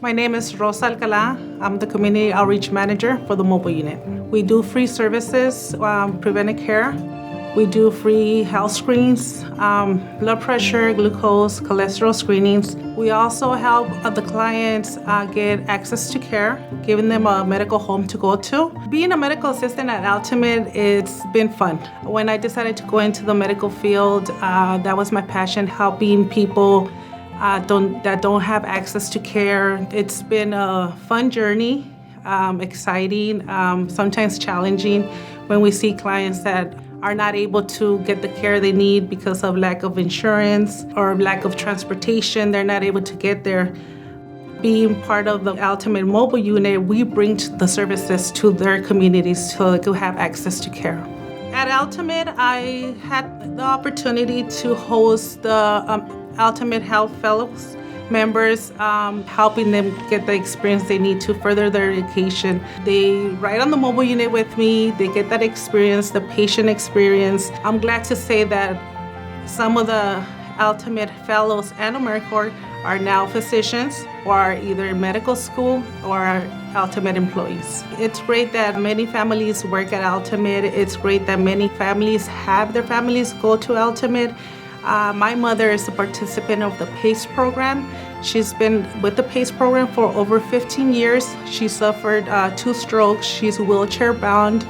My name is Rosa Alcala. I'm the Community Outreach Manager for the mobile unit. We do free services, preventive care. We do free health screens, blood pressure, glucose, cholesterol screenings. We also help the clients get access to care, giving them a medical home to go to. Being a medical assistant at Altimate, it's been fun. When I decided to go into the medical field, that was my passion, helping people that don't have access to care. It's been a fun journey, exciting, sometimes challenging when we see clients that are not able to get the care they need because of lack of insurance or lack of transportation. They're not able to get there. Being part of the Altimate Mobile Unit, we bring the services to their communities so they can have access to care. At Altimate, I had the opportunity to host the Altimate Health Fellows members, helping them get the experience they need to further their education. They ride on the mobile unit with me, they get that experience, the patient experience. I'm glad to say that some of the Altimate Fellows and AmeriCorps are now physicians or are either in medical school or are Altimate employees. It's great that many families work at Altimate. It's great that many families have their families go to Altimate. My mother is a participant of the PACE program. She's been with the PACE program for over 15 years. She suffered 2 strokes. She's wheelchair bound.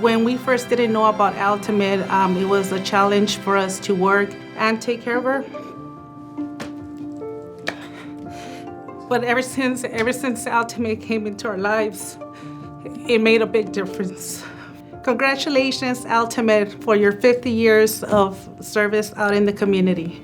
When we first didn't know about Altimate, it was a challenge for us to work and take care of her. But ever since Altimate came into our lives, it made a big difference. Congratulations, Altimate, for your 50 years of service out in the community.